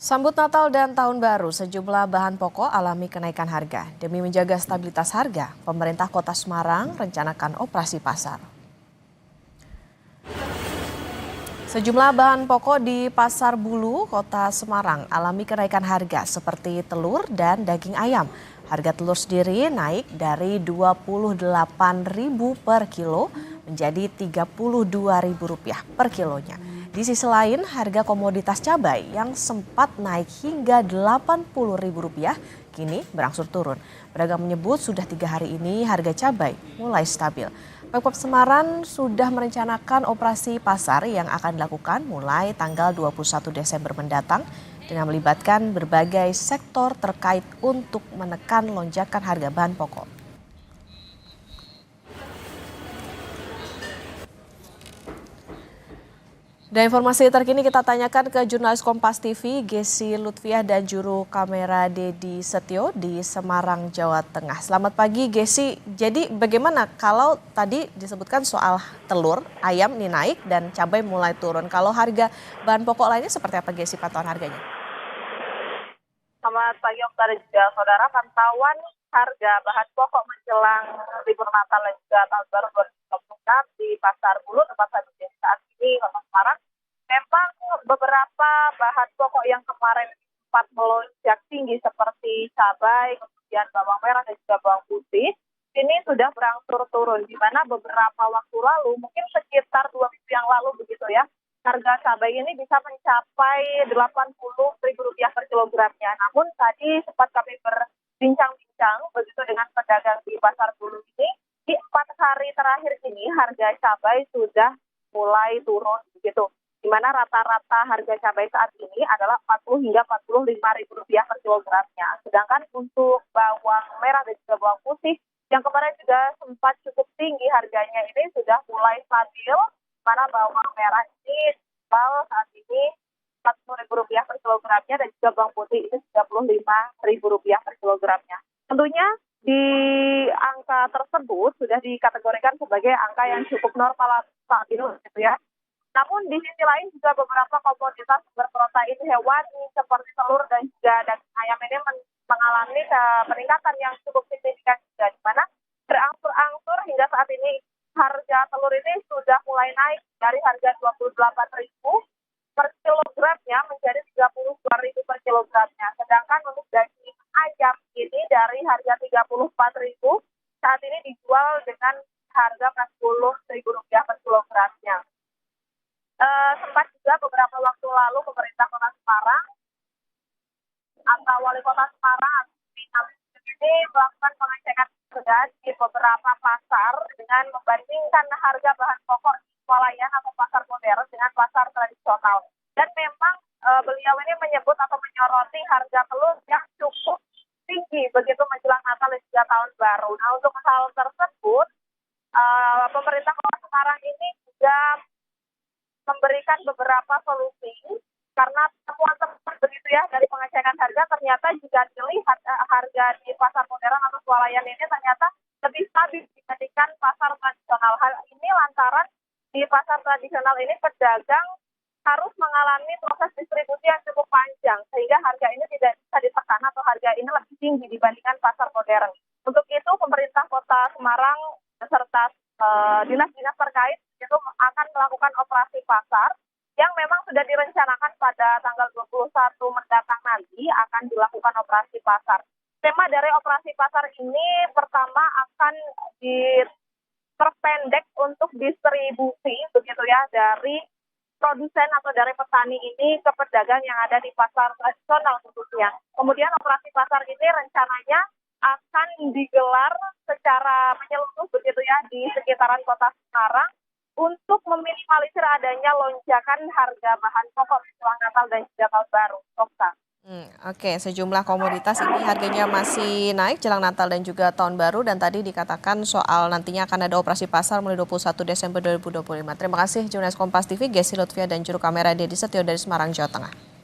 Sambut Natal dan Tahun Baru, sejumlah bahan pokok alami kenaikan harga. Demi menjaga stabilitas harga, pemerintah Kota Semarang rencanakan operasi pasar. Sejumlah bahan pokok di Pasar Bulu, Kota Semarang alami kenaikan harga seperti telur dan daging ayam. Harga telur sendiri naik dari Rp28.000 per kilo menjadi Rp32.000 per kilonya. Di sisi lain, harga komoditas cabai yang sempat naik hingga Rp80.000 kini berangsur turun. Pedagang menyebut sudah 3 hari ini harga cabai mulai stabil. Pemkab Semarang sudah merencanakan operasi pasar yang akan dilakukan mulai tanggal 21 Desember mendatang dengan melibatkan berbagai sektor terkait untuk menekan lonjakan harga bahan pokok. Dan informasi terkini kita tanyakan ke jurnalis Kompas TV, Gesi Lutfiah dan juru kamera Dedi Setio di Semarang, Jawa Tengah. Selamat pagi Gesi, jadi bagaimana kalau tadi disebutkan soal telur, ayam ini naik dan cabai mulai turun. Kalau harga bahan pokok lainnya seperti apa Gesi pantauan harganya? Selamat pagi Okta dan juga saudara, pantauan harga bahan pokok menjelang libur Natal dan juga Tahun Baru 2024 di Pasar Bulu tempat saya berdiri saat ini Kota Semarang. Memang beberapa bahan pokok yang kemarin sempat melonjak tinggi seperti cabai, kemudian bawang merah dan juga bawang putih, ini sudah berangsur turun, di mana beberapa waktu lalu, mungkin sekitar 2 minggu yang lalu begitu ya, harga cabai ini bisa mencapai Rp80.000 per kilogramnya. Namun tadi sempat kami berbincang-bincang begitu dengan pedagang di Pasar Bulu ini, di 4 hari terakhir ini harga cabai sudah mulai turun begitu. Di mana rata-rata harga cabai saat ini adalah Rp40 hingga Rp45.000 per kilogramnya. Sedangkan untuk bawang merah dan juga bawang putih yang kemarin juga sempat cukup tinggi harganya ini sudah mulai stabil. Mana bawang merah ini saat ini Rp40.000 per kilogramnya dan juga bawang putih itu Rp35.000 per kilogramnya. Tentunya di angka tersebut sudah dikategorikan sebagai angka yang cukup normal stabil gitu ya. Namun di sisi lain juga beberapa komoditas berprotein hewani seperti telur dan juga daging ayam ini mengalami peningkatan yang cukup signifikan juga, di mana berangsur-angsur hingga saat ini harga telur ini sudah mulai naik dari harga Rp28.000 per kilogramnya menjadi Rp32.000 per kilogramnya. Sedangkan untuk daging ayam ini dari harga Rp34.000 saat ini dijual dengan harga Rp40.000 per kilogramnya. Sempat juga beberapa waktu lalu pemerintah Kota Semarang atau Wali Kota Semarang ini melakukan pengecekan harga di beberapa pasar dengan membandingkan harga bahan pokok swalayan atau pasar modern dengan pasar tradisional. Dan memang beliau ini menyebut atau menyoroti harga telur yang cukup tinggi begitu menjelang Natal dan juga Tahun Baru. Nah, untuk hal tersebut pemerintah Kota Semarang ini juga memberikan beberapa solusi karena temuan-temuan begitu ya dari pengecekan harga ternyata jika dilihat harga di pasar modern atau swalayan ini ternyata lebih stabil dibandingkan pasar tradisional. Hal ini lantaran di pasar tradisional ini pedagang harus mengalami proses distribusi yang cukup panjang sehingga harga ini tidak bisa ditekan atau harga ini lebih tinggi dibandingkan pasar modern. Untuk itu pemerintah Kota Semarang beserta dinas-dinas terkait itu akan melakukan operasi pasar yang memang sudah direncanakan pada tanggal 21 mendatang nanti akan dilakukan operasi pasar. Tema dari operasi pasar ini pertama akan diperpendek untuk distribusi begitu ya dari produsen atau dari petani ini ke pedagang yang ada di pasar tradisional khususnya. Kemudian operasi pasar ini rencananya akan digelar secara menyeluruh begitu ya di sekitaran Kota Semarang untuk meminimalisir adanya lonjakan harga bahan pokok menjelang Natal dan juga Tahun Baru. Oke, sejumlah komoditas ini harganya masih naik jelang Natal dan juga Tahun Baru dan tadi dikatakan soal nantinya akan ada operasi pasar mulai 21 Desember 2025. Terima kasih jurnalis Kompas TV, Gesi Lutfiah dan juru kamera Dedi Setio dari Semarang, Jawa Tengah.